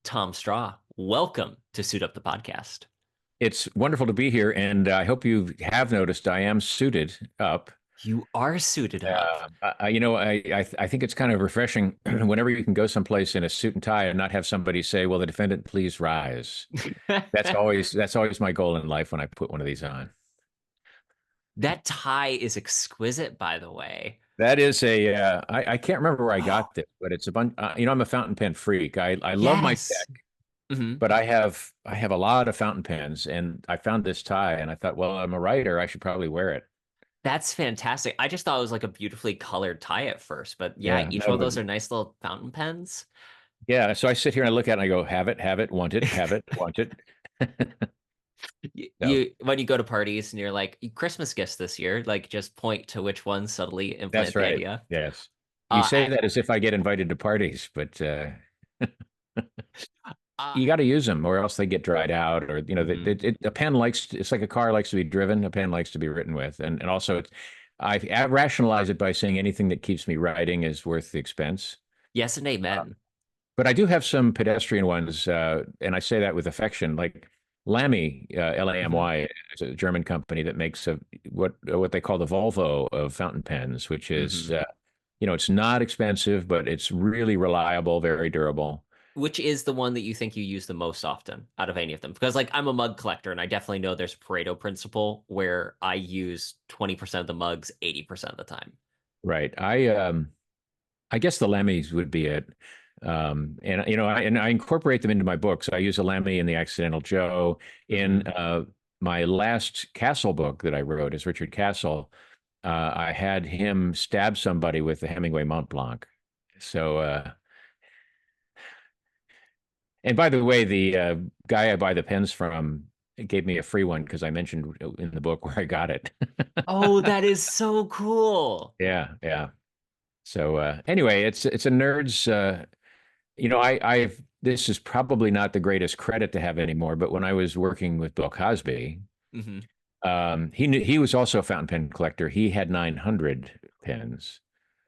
Tom Straw, welcome to Suit Up the Podcast. It's wonderful to be here, and I hope you have noticed I am suited up. You are suited up. I think it's kind of refreshing whenever you can go someplace in a suit and tie and not have somebody say, "Will the defendant please rise?" That's always my goal in life when I put one of these on. That tie is exquisite, by the way. That is I can't remember where I got this, but it's a bunch. I'm a fountain pen freak. I love my Yes. tech, hmm but I have a lot of fountain pens, and I found this tie, and I thought, well, I'm a writer. I should probably wear it. That's fantastic. I just thought it was like a beautifully colored tie at first, but yeah, Yeah, each one no, of but those are nice little fountain pens. yeah, so I sit here and I look at it and I go, have it, want it, have it, want it. So When you go to parties and you're like Christmas gifts this year, like just point to which one subtly that's implant the right. idea. Yes. You Uh, say I, that as if I get invited to parties, but uh, you got to use them or else they get dried out or, mhm. a pen it's like a car likes to be driven. A pen likes to be written with. And also I rationalize it by saying anything that keeps me writing is worth the expense. Yes and amen. But I do have some pedestrian ones, and I say that with affection. Like Lamy, Mhm. Lamy, is a German company that makes what they call the Volvo of fountain pens, which is Mhm. it's not expensive, but it's really reliable, very durable. Which is the one that you think you use the most often out of any of them? Because like I'm a mug collector and I definitely know there's a Pareto principle where I use 20% of the mugs 80% of the time. Right. I guess the Lamys would be it. And I incorporate them into my books. I use a Lemmy in the Accidental Joe. In hmm my last Castle book that I wrote as Richard Castle, I had him stab somebody with the Hemingway Mont Blanc. So, and by the way, the guy I buy the pens from gave me a free one because I mentioned in the book where I got it. Oh, that is so cool. Yeah, yeah. So anyway, it's a nerd's. I've this is probably not the greatest credit to have anymore, but when I was working with Bill Cosby, hmm he was also a fountain pen collector. He had 900 pens.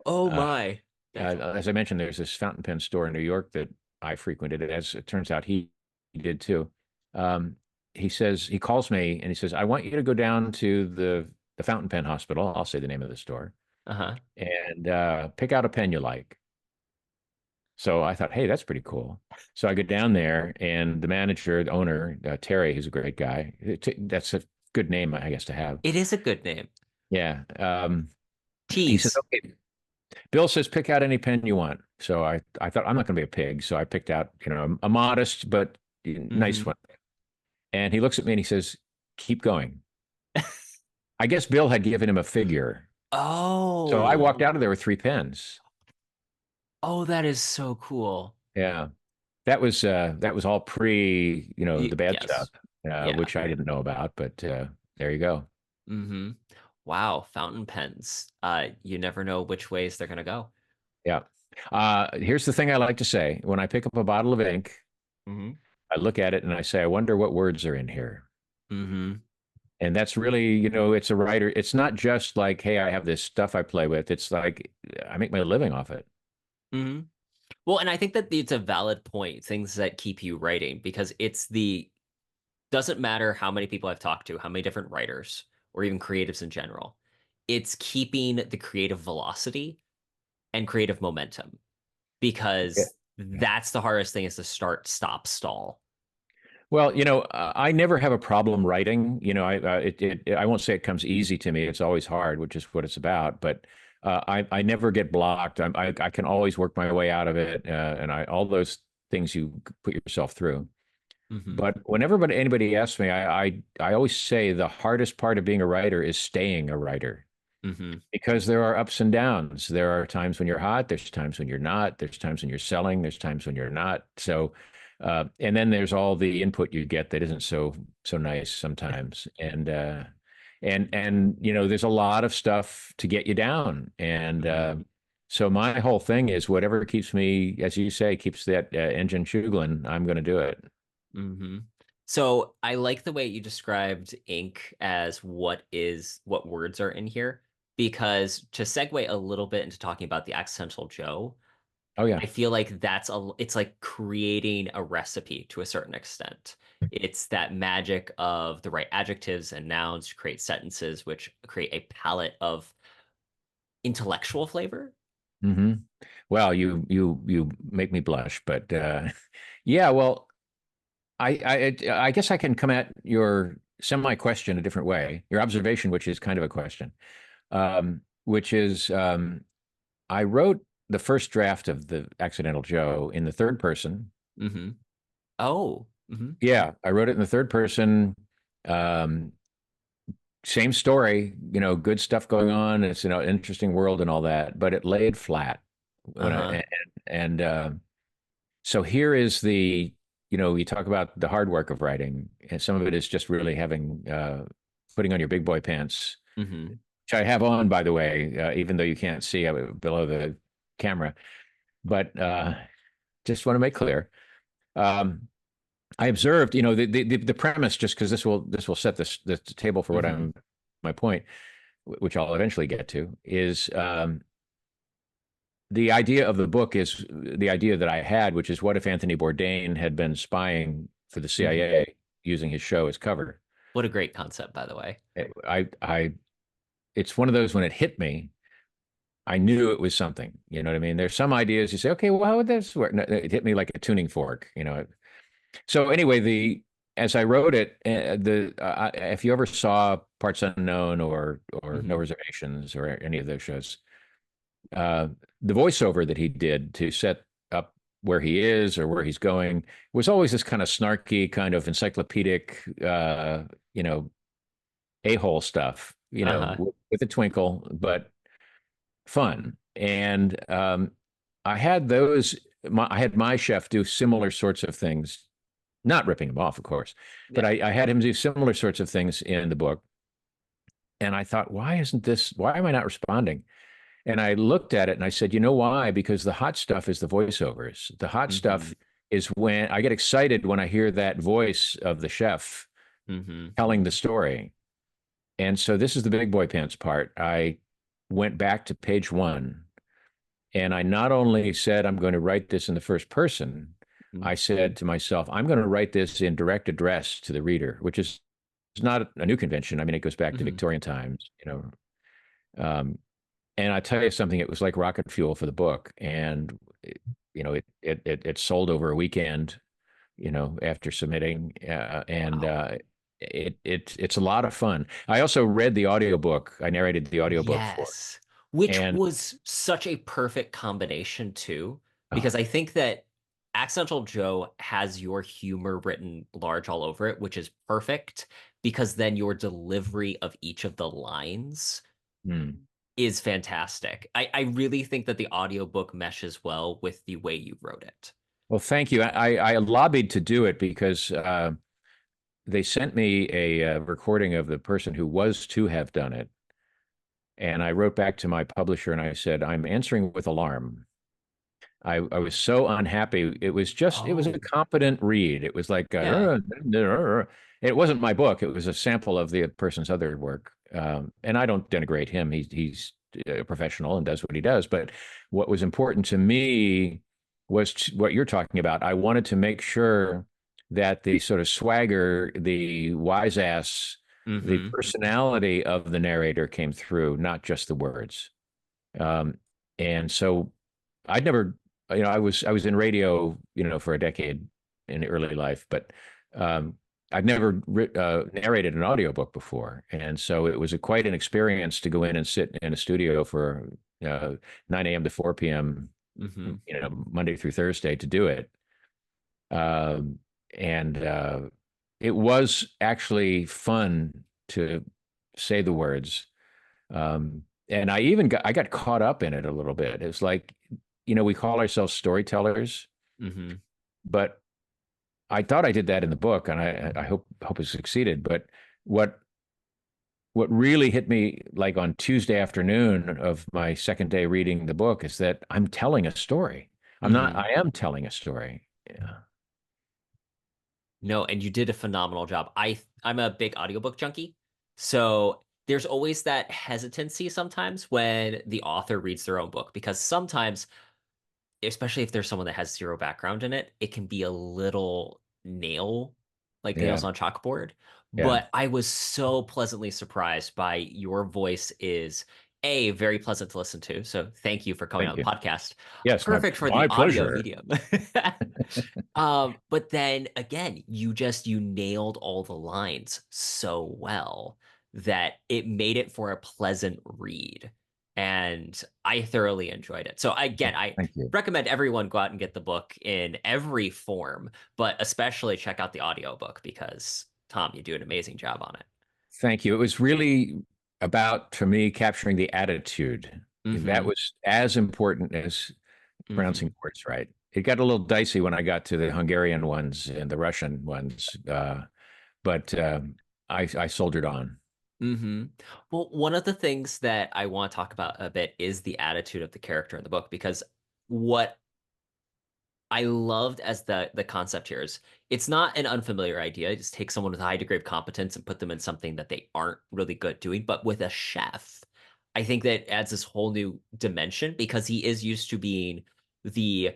Oh Uh, my. That's as I mentioned, there's this fountain pen store in New York that I frequented. As it turns out, he did too. Um, he calls me and he says, "I want you to go down to the fountain pen hospital. I'll say the name of the store uh-huh. and pick out a pen you like." So I thought, hey, that's pretty cool. So I go down there, and the manager, the owner, Terry, who's a great guy. That's a good name, I guess, to have. It is a good name. Yeah. He says, Tease. okay. Bill says, pick out any pen you want. So I thought I'm not going to be a pig. So I picked out, a modest but nice hmm one. And he looks at me and he says, keep going. I guess Bill had given him a figure. So I Oh. walked out of there with three pens. Oh, that is so cool. Yeah. That was all pre, the bad stuff, Yes. Yeah. which I didn't know about, but there you go. hmm Wow, fountain pens. You never know which ways they're gonna go. Yeah. Here's the thing I like to say. When I pick up a bottle of ink, hmm I look at it and I say, I wonder what words are in here. hmm And that's really, it's a writer. It's not just like, hey, I have this stuff I play with. It's like I make my living off it. hmm Well, and I think that it's a valid point, things that keep you writing, because it's the doesn't matter how many people I've talked to, how many different writers or even creatives in general. It's keeping the creative velocity and creative momentum Yeah. because that's the hardest thing is to start, stop, stall. Well, I never have a problem writing. I won't say it comes easy to me. It's always hard, which is what it's about. But I never get blocked. I can always work my way out of it, and all those things you put yourself through. hmm But whenever anybody asks me, I always say the hardest part of being a writer is staying a writer hmm because there are ups and downs. There are times when you're hot. There's times when you're not. There's times when you're selling. There's times when you're not. So, and then there's all the input you get that isn't so nice sometimes. And there's a lot of stuff to get you down. And hmm so my whole thing is whatever keeps me, as you say, keeps that engine shuggling. I'm going to do it. hmm So I like the way you described ink as what words are in here, because to segue a little bit into talking about the accidental Joe, Oh yeah. I feel like it's like creating a recipe to a certain extent. It's that magic of the right adjectives and nouns to create sentences, which create a palette of intellectual flavor. Hmm. Well, you make me blush, but yeah. Well, I guess I can come at your semi question a different way. Your observation, which is kind of a question, which is I wrote the first draft of the Accidental Joe in the third person. Hmm. Oh. Hmm. Yeah, I wrote it in the third person. Um, Same story, good stuff going on. It's an interesting world and all that, but it laid flat when I Uh-huh. and so here is you talk about the hard work of writing, and some of it is just really having putting on your big boy pants, Hmm. which I have on, by the way, even though you can't see below the camera. But just want to make clear. Um, I observed, the premise, just because this will set the table for what Hmm. I'm my point, which I'll eventually get to, is the idea of the book is the idea that I had, which is what if Anthony Bourdain had been spying for the Hmm. CIA using his show as cover? What a great concept, by the way. It's one of those when it hit me, I knew it was something. You know what I mean? There's some ideas you say, okay, well, how would this work? No, it hit me like a tuning fork. So anyway, the as I wrote it, the if you ever saw Parts Unknown or No Hmm. Reservations or any of those shows, uh, the voiceover that he did to set up where he is or where he's going was always this kind of snarky, kind of encyclopedic, you know, a-hole stuff, Uh-huh. with a twinkle, but fun. And I had those. I had my chef do similar sorts of things, not ripping him off, of course, but Yeah. I had him do similar sorts of things in the book. And I thought, why am I not responding? And I looked at it and I said, you know why? Because the hot stuff is the voiceovers. The hot Hmm. stuff is when I get excited when I hear that voice of the chef Hmm. telling the story. And so this is the big boy pants part. I went back to page one and I not only said, I'm going to write this in the first person, I said to myself, I'm going to write this in direct address to the reader, which is not a new convention. I mean, it goes back to Hmm. Victorian times. Um, and I tell you something, it was like rocket fuel for the book. And it sold over a weekend, after submitting, and Wow. it's a lot of fun. I also read the audiobook. I narrated the audiobook for, Yes. Which and was such a perfect combination too, because oh, I think that Accidental Joe has your humor written large all over it, which is perfect because then your delivery of each of the lines hmm. is fantastic. I really think that the audiobook meshes well with the way you wrote it. Well, thank you. I lobbied to do it because they sent me a recording of the person who was to have done it, and I wrote back to my publisher and I said, I'm answering with alarm. I was so unhappy. It was a Oh, competent read. It was like yeah. it wasn't my book. It was a sample of the person's other work. And I don't denigrate him. He's a professional and does what he does. But what was important to me was what you're talking about. I wanted to make sure that the sort of swagger, the wise ass, the Hmm. personality of the narrator came through, not just the words. Um, and so I'd never, I was in radio, for a decade in early life, but um, I'd never narrated an audiobook before. And so it was quite an experience to go in and sit in a studio for 9 a.m. to 4 p.m., Hmm. Monday through Thursday to do it. Um, and it was actually fun to say the words. And I got caught up in it a little bit. It's like, we call ourselves storytellers, Hmm. but I thought I did that in the book, and I hope it succeeded. But what what really hit me like on Tuesday afternoon of my second day reading the book is that I'm telling a story. Hmm. I am telling a story. Yeah. No, and you did a phenomenal job. I'm a big audiobook junkie. So there's always that hesitancy sometimes when the author reads their own book because sometimes especially if there's someone that has zero background in it, it can be a little like nails Yeah. on chalkboard. Yeah. But I was so pleasantly surprised by your voice is A, very pleasant to listen to. So thank you for coming on Thank the you. podcast. Yes, Perfect for the my audio pleasure. medium. But then again, you nailed all the lines so well that it made it for a pleasant read. And I thoroughly enjoyed it. So again, I Thank you. recommend everyone go out and get the book in every form, but especially check out the audiobook because Tom, you do an amazing job on it. Thank you. It was really about, for me, capturing the attitude. That Mm-hmm. was as important as Mm-hmm. pronouncing words right. It got a little dicey when I got to the Hungarian ones and the Russian ones, but I soldiered on. Mm-hmm. Well, one of the things that I want to talk about a bit is the attitude of the character in the book because what I loved as the concept here is it's not an unfamiliar idea. Just take someone with a high degree of competence and put them in something that they aren't really good doing. But with a chef, I think that adds this whole new dimension because he is used to being the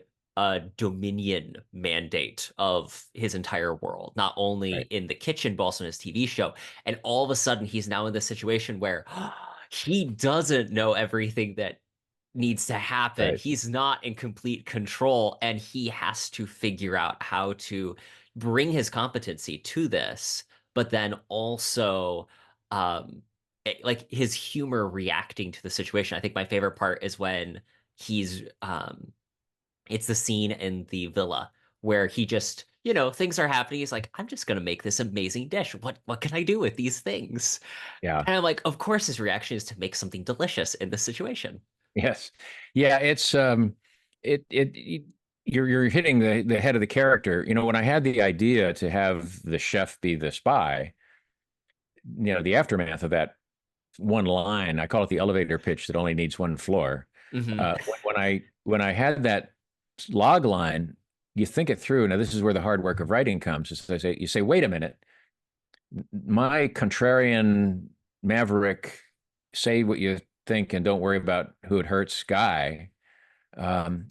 dominion mandate of his entire world, not only Right. in the kitchen, but also in his TV show. And all of a sudden, he's now in this situation where he doesn't know everything that needs to happen. Right. He's not in complete control, and he has to figure out how to bring his competency to this, but then also like his humor reacting to the situation. I think my favorite part is when he's it's the scene in the villa where he just, things are happening. He's like, I'm just gonna make this amazing dish. What can I do with these things? Yeah. And I'm like, of course his reaction is to make something delicious in this situation. Yes. Yeah. It you're hitting the head of the character. When I had the idea to have the chef be the spy, the aftermath of that one line, I call it the elevator pitch that only needs one floor. Hmm. When I had that log line, you think it through. Now, this is where the hard work of writing comes. Is you say, wait a minute, my contrarian maverick, say what you think and don't worry about who it hurts guy, um,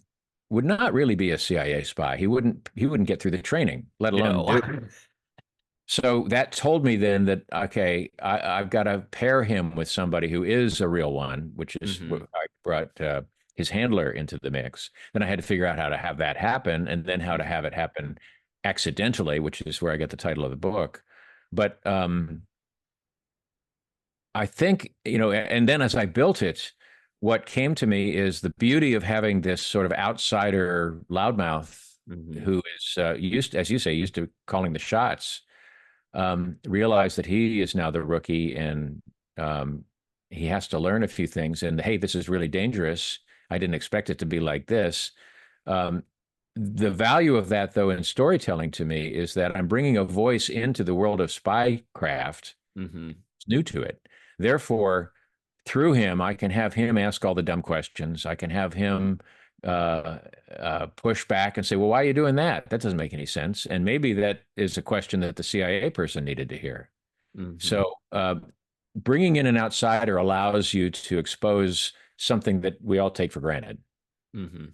would not really be a CIA spy. He wouldn't get through the training, let alone No. do. So that told me then that, okay, I've got to pair him with somebody who is a real one, which is what Hmm. I brought his handler into the mix. Then I had to figure out how to have that happen and then how to have it happen accidentally, which is where I get the title of the book. But I think, and then as I built it, what came to me is the beauty of having this sort of outsider loudmouth Hmm. who is as you say, used to calling the shots, realize that he is now the rookie and he has to learn a few things. And hey, this is really dangerous. I didn't expect it to be like this. Um, the value of that, though, in storytelling to me is that I'm bringing a voice into the world of spycraft. Hmm. It's new to it. Therefore, through him, I can have him ask all the dumb questions. I can have him push back and say, well, why are you doing that? That doesn't make any sense. And maybe that is a question that the CIA person needed to hear. Hmm. So bringing in an outsider allows you to expose something that we all take for granted. Hmm.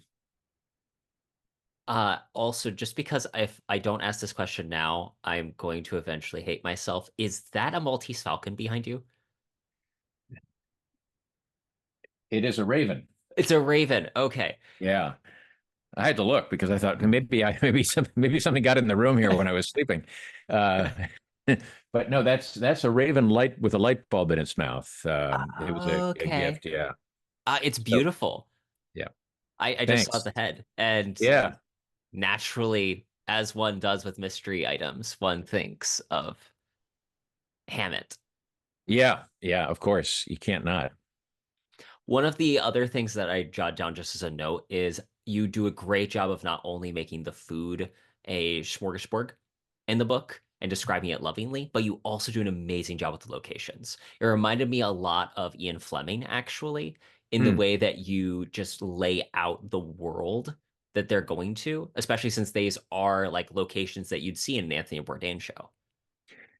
Also, just because if I don't ask this question now, I'm going to eventually hate myself. Is that a Maltese Falcon behind you? It is a raven. It's a Raven. Okay. Yeah. I had to look because I thought maybe something got in the room here when I was sleeping. Uh, but no, that's a raven light with a light bulb in its mouth. It was a Okay. gift. Yeah. It's So beautiful. yeah. I just saw Thanks. the head, and Yeah. naturally, as one does with mystery items, one thinks of Hammett. Yeah. Yeah. Of course. You can't not. One of the other things that I jot down just as a note is you do a great job of not only making the food a smorgasbord in the book and describing it lovingly, but you also do an amazing job with the locations. It reminded me a lot of Ian Fleming, actually, in the Hmm. way that you just lay out the world that they're going to, especially since these are like locations that you'd see in an Anthony Bourdain show.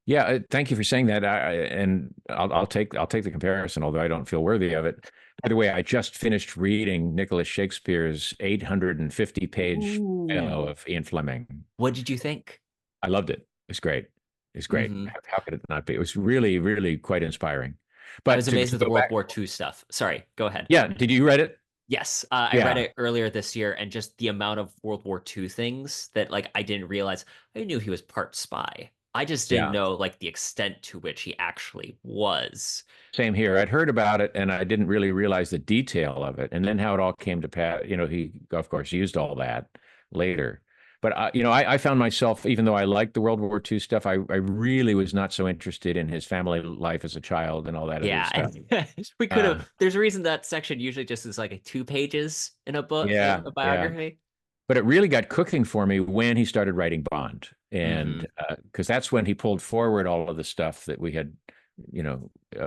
Yeah, thank you for saying that. And I'll take the comparison, although I don't feel worthy of it. By the way, I just finished reading Nicholas Shakespeare's 850-page Ooh. of Ian Fleming. What did you think? I loved it. It's great. It's great. Hmm. How could it not be? It was really, really quite inspiring. I But was to amazed at the go World back, War II stuff. Sorry, go ahead. yeah, did you read it? Yes, I read Yeah, it earlier this year, and just the amount of World War II things that like I didn't realize. I knew he was part spy. I just didn't yeah. know like the extent to which he actually was. Same here. I'd heard about it and I didn't really realize the detail of it. And then how it all came to pass, he, of course, used all that later. But, I found myself, even though I liked the World War II stuff, I really was not so interested in his family life as a child and all that other Yeah, stuff. we could have. Uh, There's a reason that section usually just is like 2 pages in a book, yeah, a yeah. biography. But it really got cooking for me when he started writing Bond. Hmm. And because that's when he pulled forward all of the stuff that we had,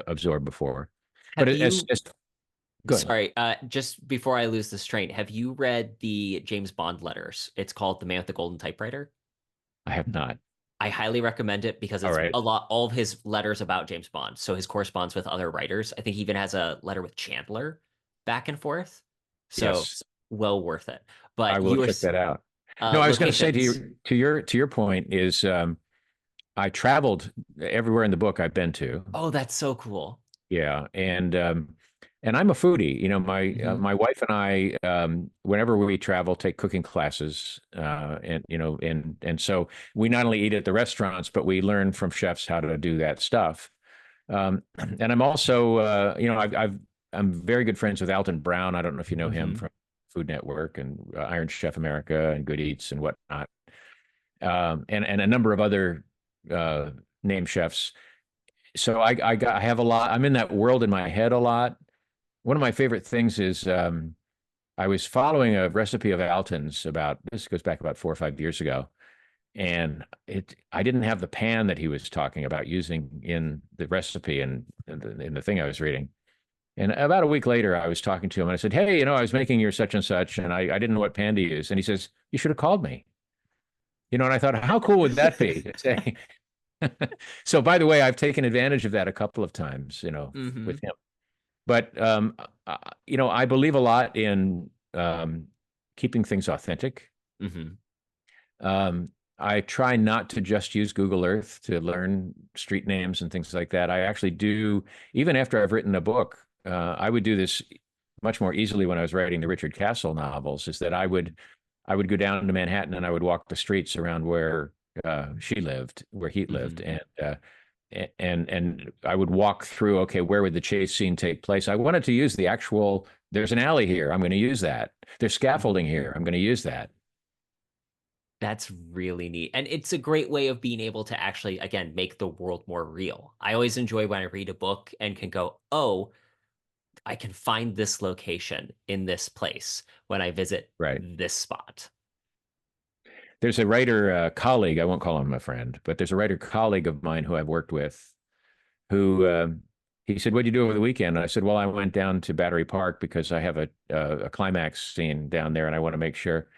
absorbed before. But Have you? it's good. Sorry, just before I lose this train, have you read the James Bond letters? It's called The Man with the Golden Typewriter. I have not. I highly recommend it because All it's right. all of his letters about James Bond. So his correspondence with other writers. I think he even has a letter with Chandler back and forth. So Yes. well worth it. I But will you were check that out. No, I was going to say to locations. you, to your point is, I traveled everywhere in the book I've been to. Oh, that's so cool. Yeah, and I'm a foodie. Hmm. My wife and I, whenever we travel, take cooking classes, and so we not only eat at the restaurants, but we learn from chefs how to do that stuff. And I'm also, I'm very good friends with Alton Brown. I don't know if you know him Hmm. from Food Network and Iron Chef America and Good Eats and whatnot, and a number of other uh, name chefs. So I have a lot. I'm in that world in my head a lot. One of my favorite things is I was following a recipe of Alton's about this goes back about 4 or 5 years ago, and I didn't have the pan that he was talking about using in the recipe and in the thing I was reading. And about a week later, I was talking to him and I said, "Hey, I was making your such and such, and I didn't know what pan to use." And he says, "You should have called me." And I thought, how cool would that be? To say, so, by the way, I've taken advantage of that a couple of times, Hmm. with him. But I believe a lot in keeping things authentic. Hmm. I try not to just use Google Earth to learn street names and things like that. I actually do, even after I've written a book. I would do this much more easily when I was writing the Richard Castle novels. Is that I would go down to Manhattan and I would walk the streets around where she lived, where he lived, Hmm. and I would walk through. Okay, where would the chase scene take place? I wanted to use the actual. There's an alley here. I'm going to use that. There's scaffolding Hmm. here. I'm going to use that. That's really neat. And it's a great way of being able to actually, again, make the world more real. I always enjoy when I read a book and can go, oh, I can find this location in this place when I visit Right. this spot. There's a writer colleague. I won't call him a friend, but there's a writer colleague of mine who I've worked with. Who he said, "What'd you do over the weekend?" And I said, "Well, I went down to Battery Park because I have a climax scene down there, and I want to make sure."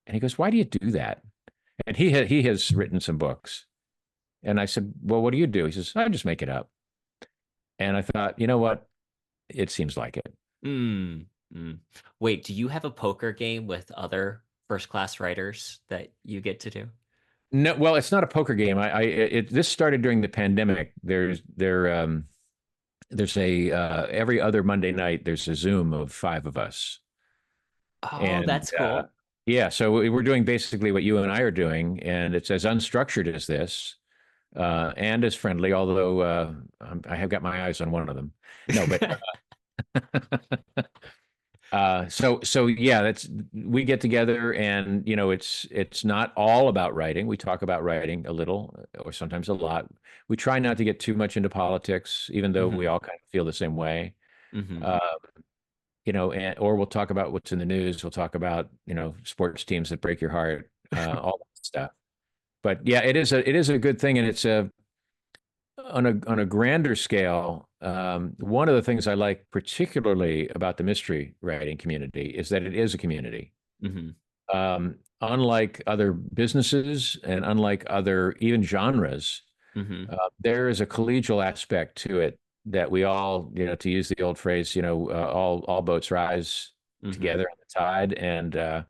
And he goes, "Why do you do that?" And he has written some books. And I said, "Well, what do you do?" He says, "I just make it up." And I thought, you know what? It seems like it. Mm, mm. Wait, do you have a poker game with other first class writers that you get to do? No, well, it's not a poker game. This started during the pandemic. There's a every other Monday night there's a Zoom of five of us, Oh, and that's cool. yeah, so we're doing basically what you and I are doing, and it's as unstructured as this, and as friendly. Although I have got my eyes on one of them. No, but so yeah, that's we get together, and it's not all about writing. We talk about writing a little, or sometimes a lot. We try not to get too much into politics, even though we Hmm. all kind of feel the same way. Hmm. Uh, or we'll talk about what's in the news. We'll talk about sports teams that break your heart, all that stuff. But yeah, it is a good thing, and it's a on a grander scale. One of the things I like particularly about the mystery writing community is that it is a community. Hmm. Unlike other businesses and unlike other even genres, Mm-hmm. There is a collegial aspect to it that we all, to use the old phrase, all boats rise Mm-hmm. together on the tide. And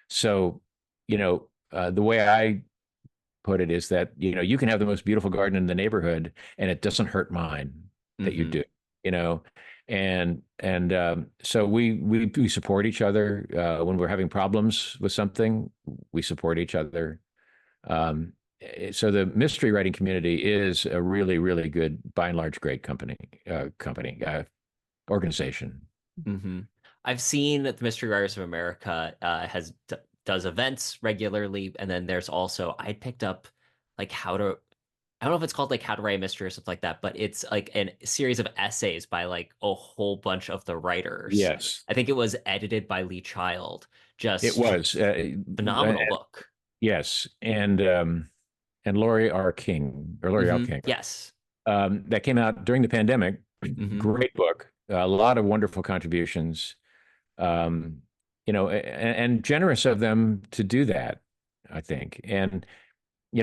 so, the way I put it is that, you can have the most beautiful garden in the neighborhood and it doesn't hurt mine that you Mm-hmm. do, you know, so we support each other when we're having problems with something. We support each other. Um, so the mystery writing community is a really, really good, by and large, great organization. Mm-hmm. I've seen that the Mystery Writers of America does events regularly, and then there's also I picked up like how to I don't know if it's called like How to Write a Mystery or something like that, but it's like a series of essays by like a whole bunch of the writers. Yes, I think it was edited by Lee Child. it Just was. phenomenal book. Yes, and Laurie R. King or Laurie L. Hmm. King. Yes. That came out during the pandemic. Hmm. Great book, a lot of wonderful contributions. Um, and generous of them to do that, I think. And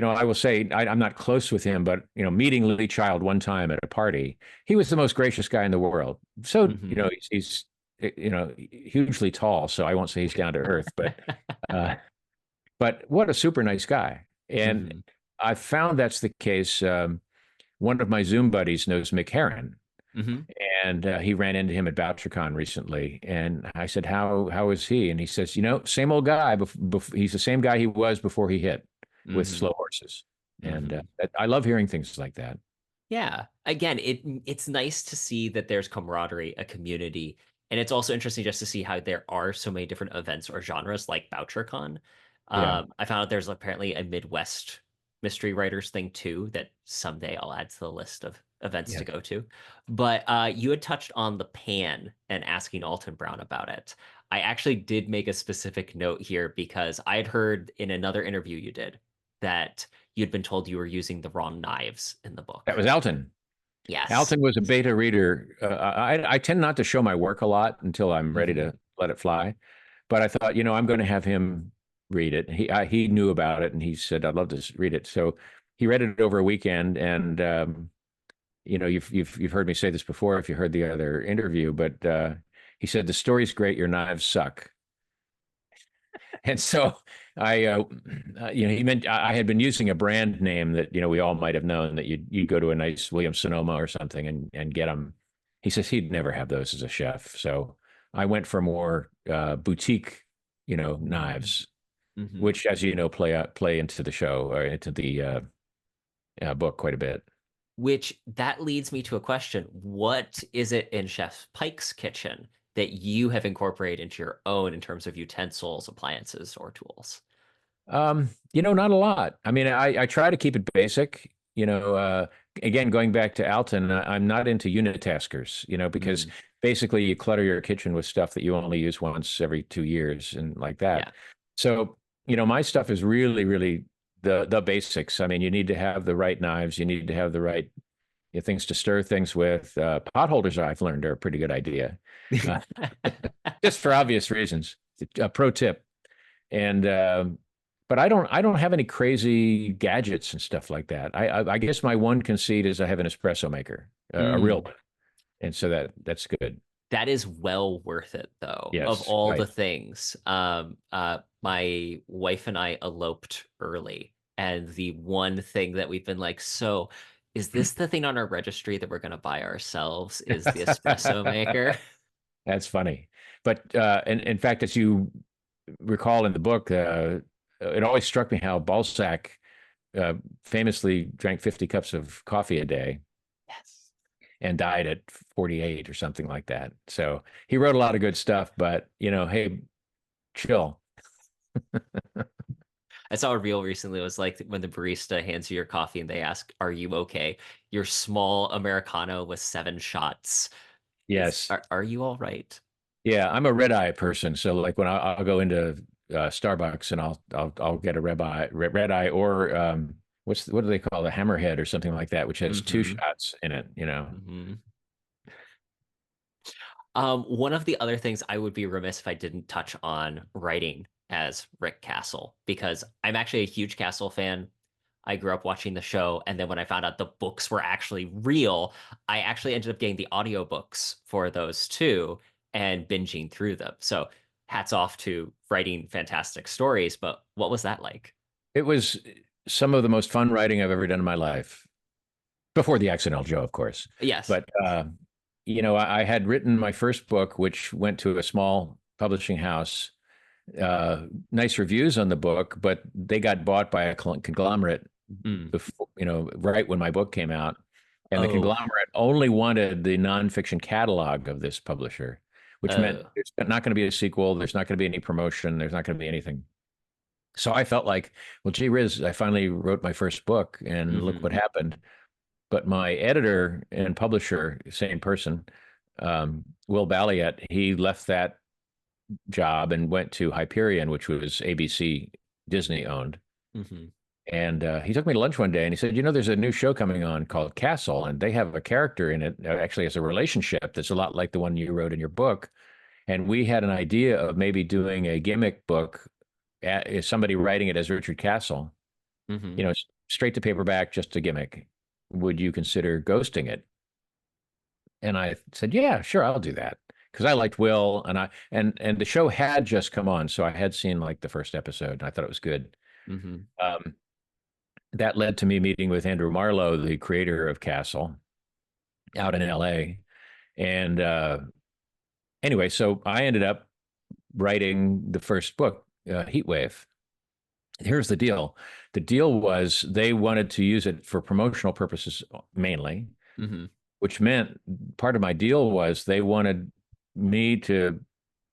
I will say I'm not close with him, but meeting Lee Child one time at a party, he was the most gracious guy in the world. So Hmm. he's hugely tall, so I won't say he's down to earth, uh, but what a super nice guy. And Hmm. I found that's the case. One of my Zoom buddies knows Mick Herron, Hmm. and he ran into him at BoucherCon recently. And I said, "How is he?" And he says, "Same old guy. He's the same guy he was before he hit with Hmm. slow horses." And Hmm. I love hearing things like that. Yeah. Again, it's nice to see that there's camaraderie, a community, and it's also interesting just to see how there are so many different events or genres like BoucherCon. Yeah, I found out there's apparently a Midwest mystery writers thing too that someday I'll add to the list of events yeah. to go to. But you had touched on the pan and asking Alton Brown about it. I actually did make a specific note here because I had heard in another interview you did that you'd been told you were using the wrong knives in the That book. was Alton. Yes. Alton was a beta reader. I tend not to show my work a lot until I'm ready Hmm. to let it fly. But I thought, I'm going to have him read it. He knew about it, and he said, "I'd love to read it." So he read it over a weekend, and you've heard me say this before if you heard the other interview, but he said the story's great, your knives suck. And so I, he meant I had been using a brand name that we all might have known that you'd go to a nice Williams Sonoma or something and get them. He says he'd never have those as a chef, so I went for more boutique, knives, Hmm. which, as you know, play into the show or into the book quite a bit. Which that leads me to a question. What is it in Chef Pike's kitchen that you have incorporated into your own in terms of utensils, appliances, or tools? Not a lot. I mean, I try to keep it basic. Again, going back to Alton, I'm not into unitaskers, because Mm, basically you clutter your kitchen with stuff that you only use once every 2 years and like that. yeah. So, my stuff is really, really the basics. I mean, you need to have the right knives, you need to have the right things to stir things with. Pot holders, I've learned, are a pretty good idea, uh, just for obvious reasons. A pro tip. And but I don't have any crazy gadgets and stuff like that. I guess my one conceit is I have an espresso maker, a real Mm. one, and so that's good. That is well worth it, though, of Yes, all the right. things. My wife and I eloped early, and the one thing that we've been like, so is this the thing on our registry that we're going to buy ourselves? Is the espresso maker? That's funny. But and in fact, as you recall in the book, it always struck me how Balzac uh, famously drank 50 cups of coffee a day Yes. and died at 48 or something like that. So he wrote a lot of good stuff, but hey, chill. I saw a reel recently. It was like when the barista hands you your coffee and they ask, "Are you okay?" Your small Americano with 7 shots. Yes. Are you all right? Yeah, I'm a red eye person. So like when I'll go into Starbucks and I'll get a red eye or what do they call the hammerhead or something like that, which has two Mm-hmm. shots in it. Mm-hmm. One of the other things I would be remiss if I didn't touch on writing as Rick Castle, because I'm actually a huge Castle fan. I grew up watching the show, and then when I found out the books were actually real, I actually ended up getting the audiobooks for those too and binging through them. So hats off to writing fantastic stories, but what was that like? It was some of the most fun writing I've ever done in my life, before the Accidental Joe, of course. Yes. But I had written my first book, which went to a small publishing house. Nice reviews on the book, but they got bought by a conglomerate Mm. before, right when my book came out. And the Oh, conglomerate only wanted the nonfiction catalog of this publisher, which meant oh. there's not going to be a sequel. There's not going to be any promotion. There's not going to be anything. So I felt like, well, gee whiz, I finally wrote my first book, and look what Hmm. happened. But my editor and publisher, same person, Will Balliet, he left that job and went to Hyperion, which was ABC Disney owned. Hmm. And he took me to lunch one day and he said, there's a new show coming on called Castle, and they have a character in it actually has a relationship that's a lot like the one you wrote in your book. And we had an idea of maybe doing a gimmick book, somebody writing it as Richard Castle, Hmm. straight to paperback, just a gimmick. Would you consider ghosting it? And I said, yeah, sure, I'll do that. Because I liked Will, and the show had just come on, so I had seen like the first episode, and I thought it was good. Hmm. Um, that led to me meeting with Andrew Marlowe, the creator of Castle, out in LA. And anyway, so I ended up writing the first book, Heatwave. Here's the deal. The deal was they wanted to use it for promotional purposes mainly, Hmm. which meant part of my deal was they wanted me to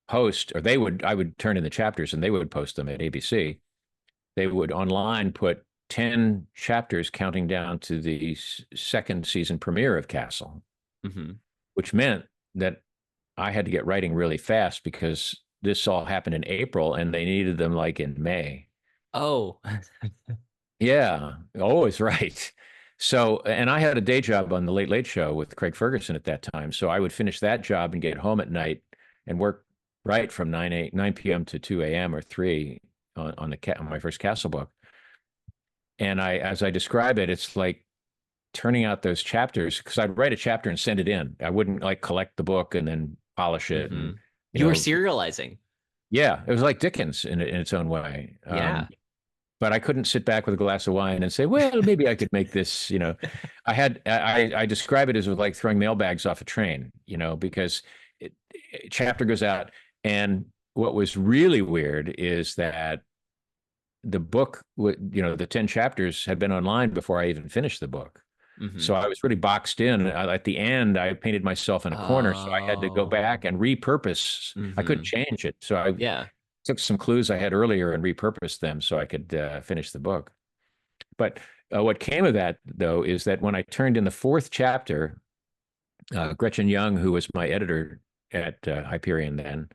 post, or I would turn in the chapters and they would post them at ABC. They would online put 10 chapters counting down to the second season premiere of Castle, Hmm. which meant that I had to get writing really fast because this all happened in April and they needed them like in May. Oh. Yeah, always right. So, and I had a day job on the Late Late Show with Craig Ferguson at that time. So I would finish that job and get home at night and work right from 9 p.m. to 2 a.m. or 3 on my first Castle book. And as I describe it, it's like turning out those chapters because I'd write a chapter and send it in. I wouldn't like collect the book and then polish it. Hmm. And, you You were know, serializing. yeah, it was like Dickens in its own way. Yeah. But I couldn't sit back with a glass of wine and say, well, maybe I could make this, I describe it as like throwing mailbags off a train, because chapter goes out. And what was really weird is that the book, the 10 chapters had been online before I even finished the book. Hmm. So I was really boxed in. At the end, I painted myself in a corner. So I had to go Oh. back and repurpose. I couldn't Hmm. change it. So I Yeah. took some clues I had earlier and repurposed them so I could finish the book. But what came of that, though, is that when I turned in the fourth chapter, Gretchen Young, who was my editor at Hyperion then,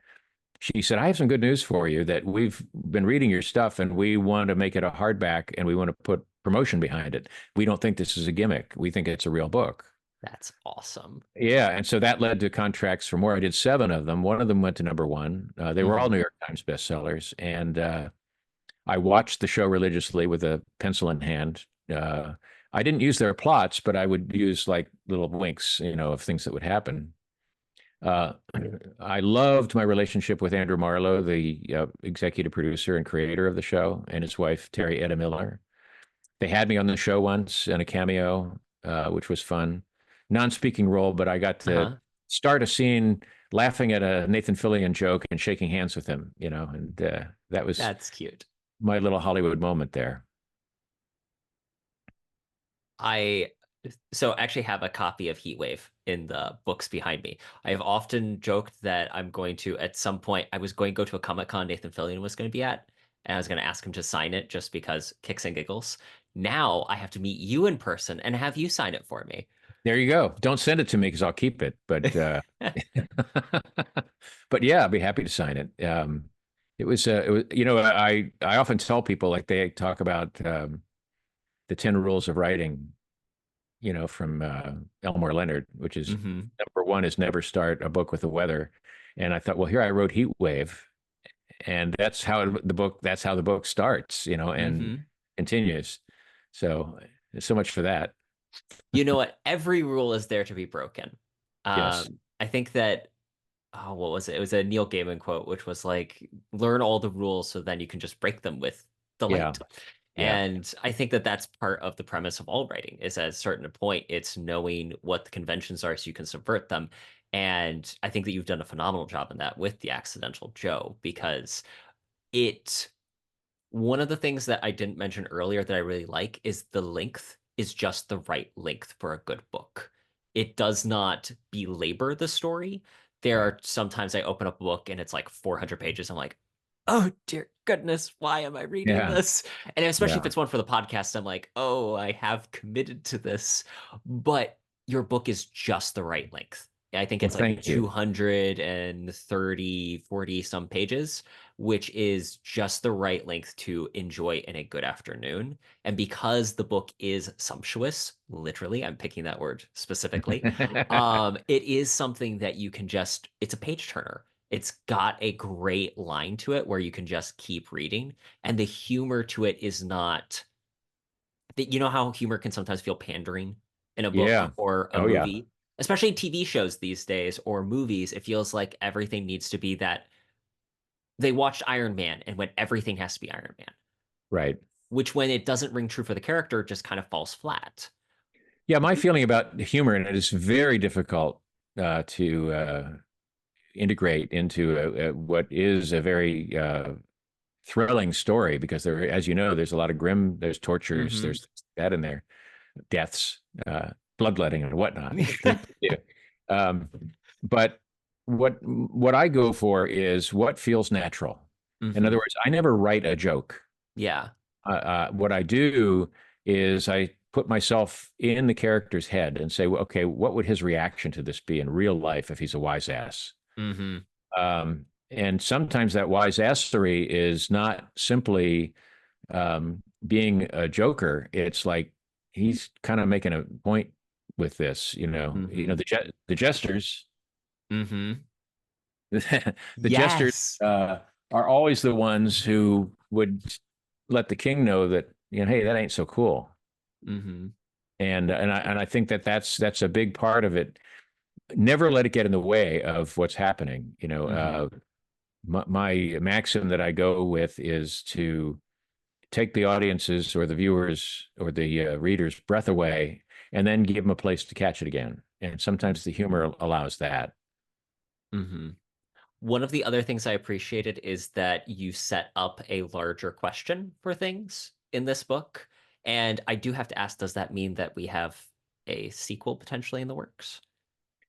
she said, I have some good news for you that we've been reading your stuff and we want to make it a hardback and we want to put promotion behind it. We don't think this is a gimmick. We think it's a real book. That's awesome. Yeah. And so that led to contracts for more. I did 7 of them. One of them went to number 1. They were all Hmm. New York Times bestsellers. And I watched the show religiously with a pencil in hand. I didn't use their plots, but I would use like little winks, of things that would happen. Uh, I loved my relationship with Andrew Marlowe, the executive producer and creator of the show, and his wife, Terry Etta Miller. They had me on the show once in a cameo, which was fun. Non-speaking role, but I got to Uh-huh. start a scene laughing at a Nathan Fillion joke and shaking hands with him, and that was That's cute. my little Hollywood moment there. I actually have a copy of Heatwave in the books behind me. I have often joked that I'm going to at some point I was going to go to a Comic Con Nathan Fillion was going to be at, and I was going to ask him to sign it just because kicks and giggles. Now I have to meet you in person and have you sign it for me. There you go. Don't send it to me because I'll keep it, but but yeah, I'd be happy to sign it. It was, I often tell people like they talk about the 10 rules of writing, from Elmore Leonard, which is Hmm. number 1 is never start a book with the weather. And I thought, well, here I wrote Heat Wave, and that's how the book starts, and Hmm. continues. So, so much for that. You know what? Every rule is there to be broken. Yes. I think that, oh, what was it? It was a Neil Gaiman quote, which was like, learn all the rules so then you can just break them with Yeah. delight. Yeah. And I think that that's part of the premise of all writing is at a certain point, it's knowing what the conventions are so you can subvert them. And I think that you've done a phenomenal job in that with The Accidental Joe, because it one of the things that I didn't mention earlier that I really like is the length is just the right length for a good book. It does not belabor the story. There Right. are sometimes I open up a book and it's like 400 pages. I'm like, oh dear goodness, why am I reading Yeah. this? And especially if Yeah. it's one for the podcast, I'm like, oh, I have committed to this. But your book is just the right length. I think Well, it's like thank you. 230, 40 some pages, which is just the right length to enjoy in a good afternoon. And because the book is sumptuous, literally, I'm picking that word specifically, it is something that you can just, it's a page turner. It's got a great line to it where you can just keep reading. And the humor to it is not that, you know how humor can sometimes feel pandering in a Yeah. book or a Oh, yeah. movie, especially TV shows these days or movies. It feels like everything needs to be that they watched Iron Man and when everything has to be Iron Man, Right. which when it doesn't ring true for the character just kind of falls flat. Yeah. My feeling about humor, and it is very difficult to integrate into what is a very thrilling story because there, as you know, there's a lot of grim, there's tortures, Mm-hmm. there's that in there, deaths, bloodletting, and whatnot. Things to do. Um, but what I go for is what feels natural. In other Mm-hmm. words, I never write a joke. Yeah. What I do is I put myself in the character's head and say, well, okay, what would his reaction to this be in real life if he's a wise ass? Mm-hmm. And sometimes that wise assery is not simply being a joker. It's like he's kind of making a point with this. Mm-hmm. The jesters, Mm-hmm. the jesters Yes. uh, are always the ones who would let the king know that hey, that ain't so cool. Mm-hmm. And I think that that's a big part of it. Never let it get in the way of what's happening. Mm-hmm. My maxim that I go with is to take the audiences or the viewers or the readers' breath away and then give them a place to catch it again. And sometimes the humor allows that. Mm-hmm. One of the other things I appreciated is that you set up a larger question for things in this book. And I do have to ask, does that mean that we have a sequel potentially in the works?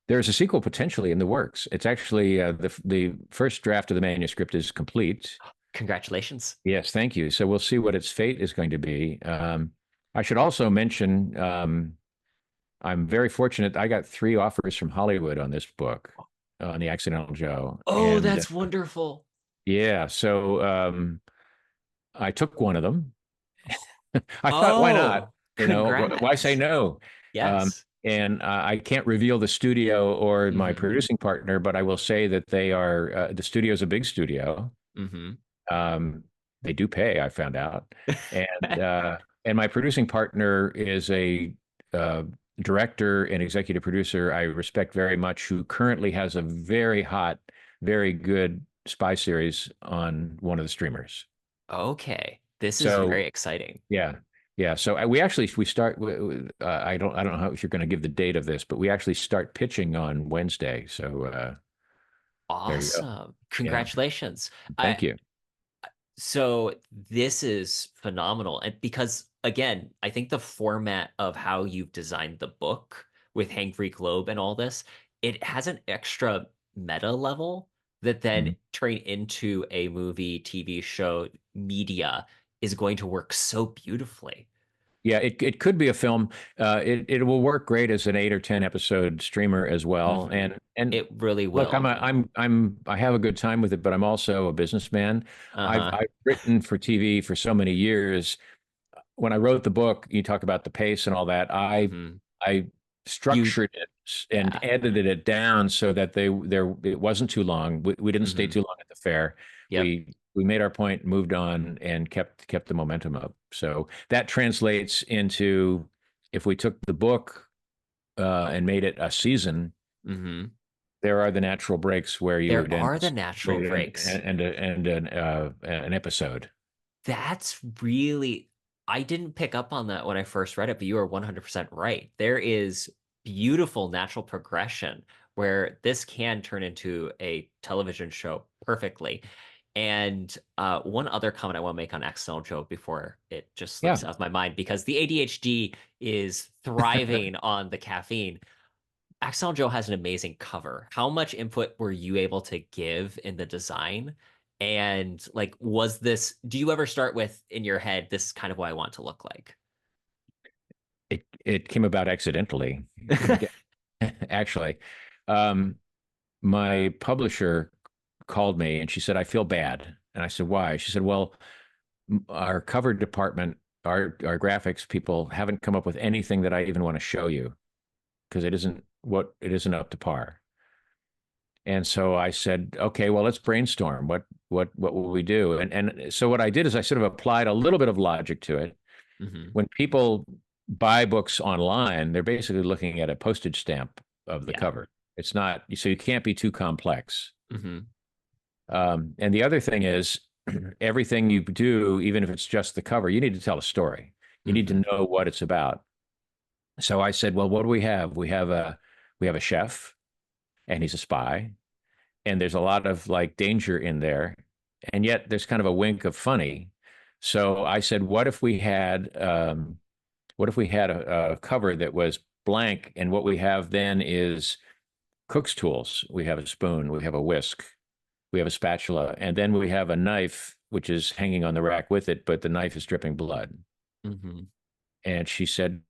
There's a sequel potentially in the works. It's actually the first draft of the manuscript is complete. Congratulations. Yes, thank you. So we'll see what its fate is going to be. I should also mention I'm very fortunate. I got 3 offers from Hollywood on this book, on The Accidental Joe, Oh, and that's wonderful. yeah, so I took one of them. I thought, why not? Oh, Why say congrats. no? Yes. And I can't reveal the studio or my Mm-hmm. producing partner, but I will say that they are the studio is a big studio. Mm-hmm. Um, they do pay, I found out, and my producing partner is a uh, director and executive producer I respect very much, who currently has a very hot, very good spy series on one of the streamers. Okay. This is So very exciting. yeah, yeah. So we start. I don't know how, if you're going to give the date of this, but we actually start pitching on Wednesday. So there you go. Awesome. Yeah, Congratulations. thank you. So this is phenomenal. And because again, I think the format of how you've designed the book with Hangry Globe and all this, it has an extra meta level that then Mhm. turn into a movie, TV show, media is going to work so beautifully. Yeah, it could be a film. It will work great as an 8 or 10 episode streamer as well. Hmm. And It really look, will. I have a good time with it, but I'm also a businessman. Uh-huh. I've written for TV for so many years. When I wrote the book, you talk about the pace and all that. Hmm. I You, structured it and yeah. edited it down so that it wasn't too long. We didn't stay Hmm. too long at the fair. Yep. We we made our point, moved on, and kept the momentum up. So that translates into if we took the book and made it a season, Hmm. there are the natural breaks where you There would end are the natural breaks. an episode. That's really, I didn't pick up on that when I first read it, but you are 100% right. There is beautiful natural progression where this can turn into a television show perfectly. And one other comment I want to make on Accidental Joe before it just Yeah. slips out of my mind, because the ADHD is thriving on the caffeine. Axel Joe has an amazing cover. How much input were you able to give in the design? And like, was this, do you ever start with in your head, this is kind of what I want to look like? It came about accidentally, actually. Um, my publisher called me and she said, I feel bad. And I said, why? She said, well, our cover department, our graphics people haven't come up with anything that I even want to show you because it isn't up to par. And so I said, okay, well, let's brainstorm. What will we do? And so what I did is I sort of applied a little bit of logic to it. Hmm. When people buy books online, they're basically looking at a postage stamp of the Yeah. cover. It's not, so you can't be too complex. Hmm. And the other thing is, everything you do, even if it's just the cover, you need to tell a story. You need to Hmm. know what it's about. So I said, well, what do we have? We have a chef, and he's a spy, and there's a lot of like danger in there, and yet there's kind of a wink of funny. So I said, what if we had a cover that was blank, and what we have then is cook's tools. We have a spoon, we have a whisk, we have a spatula, and then we have a knife, which is hanging on the rack with it, but the knife is dripping blood. Hmm. And she said,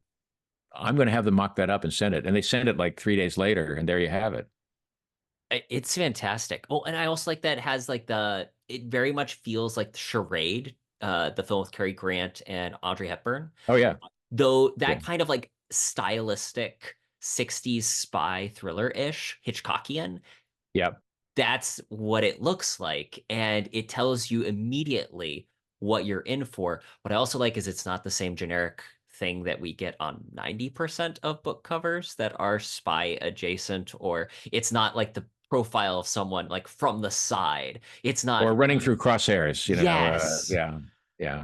I'm going to have them mock that up and send it. And they sent it like 3 days later, and there you have it. It's fantastic. Oh, and I also like that it has like it very much feels like the Charade, the film with Cary Grant and Audrey Hepburn. Oh, yeah. Though Yeah. that kind of like stylistic 60s spy thriller-ish, Hitchcockian, Yeah. that's what it looks like. And it tells you immediately what you're in for. What I also like is it's not the same generic thing that we get on 90% of book covers that are spy adjacent, or it's not like the profile of someone like from the side. It's not, Or running through crosshairs, yes. yeah. Yeah.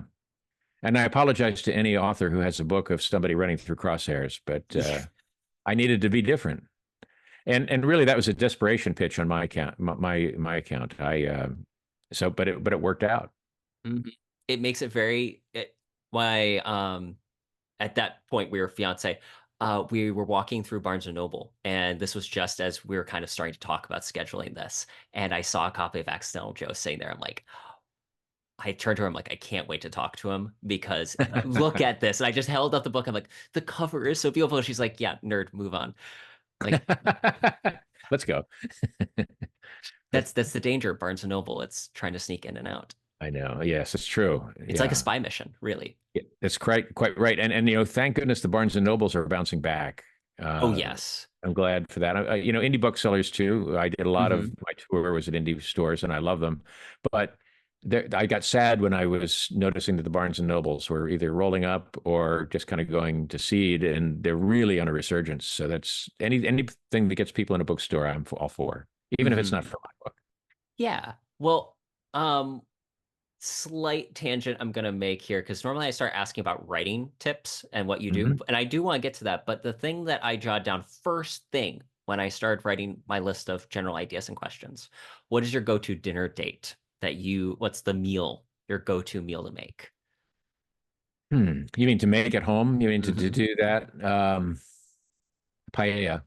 And I apologize to any author who has a book of somebody running through crosshairs, but I needed to be different. And really, that was a desperation pitch on my account. My account. But it worked out. Mhm. It makes it very my at that point we were fiance. We were walking through Barnes and Noble, and this was just as we were kind of starting to talk about scheduling this. And I saw a copy of Accidental Joe sitting there. I'm like, I turned to her. I'm like, I can't wait to talk to him because look at this. And I just held up the book. I'm like, the cover is so beautiful. She's like, yeah, nerd, move on. Like Let's go. that's the danger of Barnes and Noble. It's trying to sneak in and out. I know. Yes, it's true. It's like a Yeah. spy mission, really. That's quite right. And thank goodness the Barnes and Nobles are bouncing back. Oh Uh, yes. I'm glad for that. Indie booksellers too. I did a lot of Hmm. my tour was at indie stores, and I love them. But I got sad when I was noticing that the Barnes and Nobles were either rolling up or just kind of going to seed, and they're really on a resurgence. So that's anything that gets people in a bookstore, I'm all for, even if it's not Hmm. for my book. Yeah. Well, um, slight tangent I'm gonna make here because normally I start asking about writing tips and what you do, Mhm. and I do want to get to that. But the thing that I jot down first thing when I started writing my list of general ideas and questions, what is your go-to dinner date what's the meal, your go-to meal to make? You mean to make at home? You mean to Hmm. do that? Paella.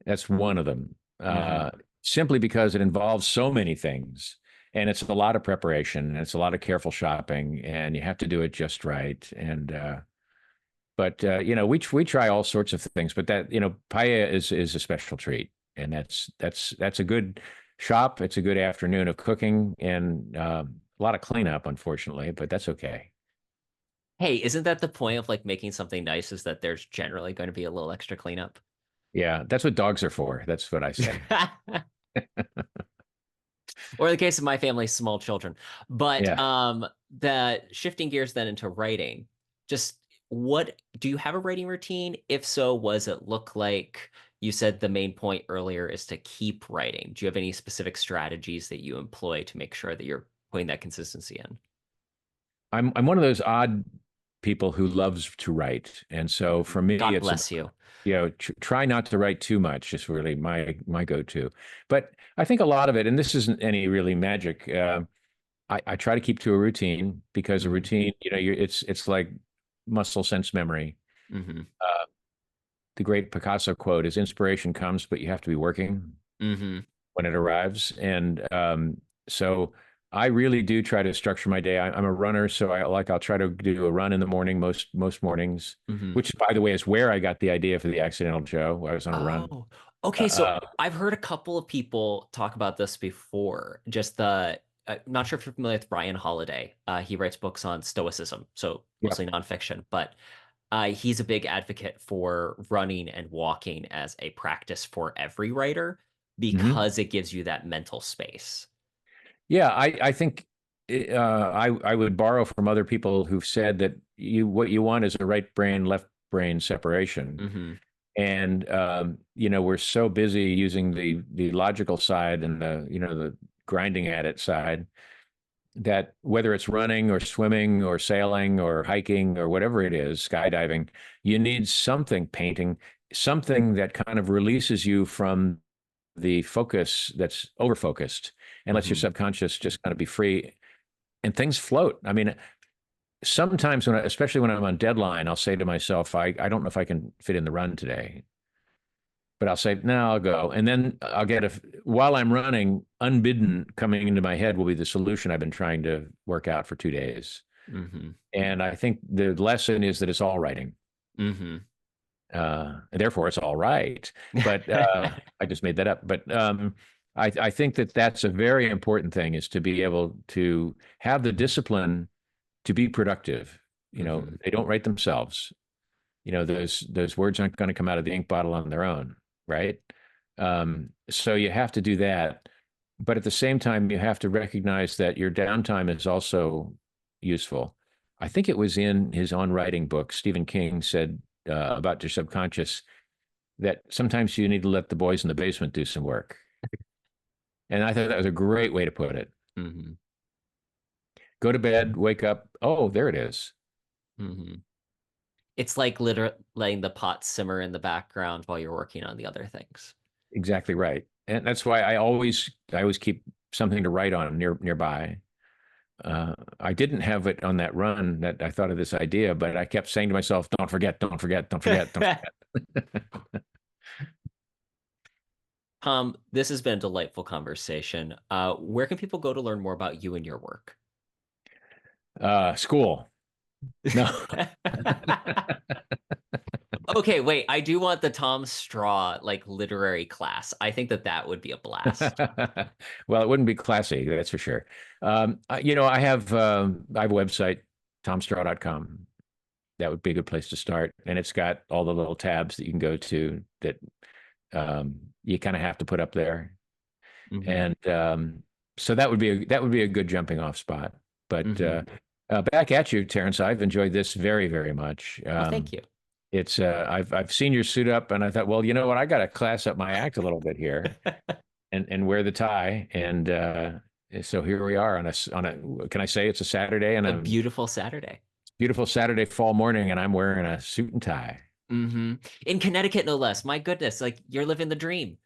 That's one of them. Hmm. Simply because it involves so many things, and it's a lot of preparation, and it's a lot of careful shopping, and you have to do it just right. And but we try all sorts of things, but that paella is a special treat, and that's a good shop. It's a good afternoon of cooking, and a lot of cleanup, unfortunately, but that's okay. Hey, isn't that the point of like making something nice is that there's generally going to be a little extra cleanup? Yeah, that's what dogs are for. That's what I say. Or in the case of my family, small children. But Yeah. that shifting gears then into writing, just what do you have a writing routine? If so, what does it look like? You said the main point earlier is to keep writing. Do you have any specific strategies that you employ to make sure that you're putting that consistency in? I'm one of those odd people who loves to write. And so for me, God it's bless you. try not to write too much is really my go-to. But I think a lot of it, and this isn't any really magic. I try to keep to a routine because a Hmm. routine, it's like muscle sense memory. Hmm. Uh, the great Picasso quote is inspiration comes, but you have to be working Hmm. when it arrives. And so I really do try to structure my day. I'm a runner, so I'll try to do a run in the morning most mornings, Hmm. which by the way is where I got the idea for the Accidental Joe. I was on a run. Oh, okay. So Uh, I've heard a couple of people talk about this before. Just I'm not sure if you're familiar with Ryan Holiday. He writes books on Stoicism, so yeah. mostly nonfiction, but he's a big advocate for running and walking as a practice for every writer Hmm. because it gives you that mental space. Yeah, I think I would borrow from other people who've said that what you want is a right brain left brain separation. Hmm. And we're so busy using the logical side and the grinding at it side that whether it's running or swimming or sailing or hiking or whatever it is, skydiving, you need something, painting, something that kind of releases you from the focus that's over focused and lets your Hmm. subconscious just kind of be free and things float. I mean, sometimes especially when I'm on deadline, I'll say to myself, I don't know if I can fit in the run today, but I'll say, no, I'll go. And then I'll get while I'm running, unbidden coming into my head will be the solution I've been trying to work out for 2 days. Hmm. And I think the lesson is that it's all writing. Hmm. And therefore it's all right. But I just made that up. But I think that that's a very important thing is to be able to have the discipline to be productive. Hmm. They don't write themselves. Those words aren't going to come out of the ink bottle on their own, right? So you have to do that, but at the same time, you have to recognize that your downtime is also useful. I think it was in his on writing book, Stephen King said about your subconscious that sometimes you need to let the boys in the basement do some work. And I thought that was a great way to put it. Hmm. Go to bed, wake up. Oh, there it is. Hmm. It's like literally letting the pot simmer in the background while you're working on the other things. Exactly right. And that's why I always keep something to write on nearby. I didn't have it on that run that I thought of this idea, but I kept saying to myself, "Don't forget, don't forget, don't forget, don't forget." This has been a delightful conversation. Where can people go to learn more about you and your work? School. No. Okay, wait. I do want the Tom Straw like literary class. I think that that would be a blast. Well, it wouldn't be classy, that's for sure. I have a website, tomstraw.com. That would be a good place to start, and it's got all the little tabs that you can go to that you kind of have to put up there. Hmm. And so that would be a good jumping off spot. But Hmm. back at you, Terrence. I've enjoyed this very, very much. Well, thank you. It's I've seen your suit up, and I thought, well, you know what? I got to class up my act a little bit here and wear the tie. And so here we are on a. Can I say it's a Saturday and A a beautiful Saturday. beautiful Saturday fall morning, and I'm wearing a suit and tie. Hmm. In Connecticut, no less. My goodness, like you're living the dream.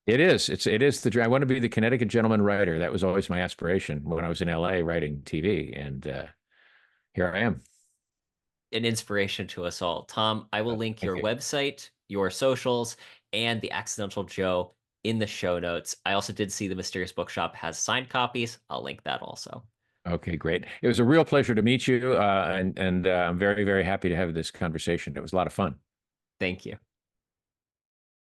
It is. It is the. I want to be the Connecticut gentleman writer. That was always my aspiration when I was in LA writing TV, and here I am. An inspiration to us all. Tom, I will link Thank your you. website, your socials, and the Accidental Joe in the show notes. I also did see the Mysterious Bookshop has signed copies. I'll link that also. Okay, great. It was a real pleasure to meet you, and I'm very, very happy to have this conversation. It was a lot of fun. Thank you.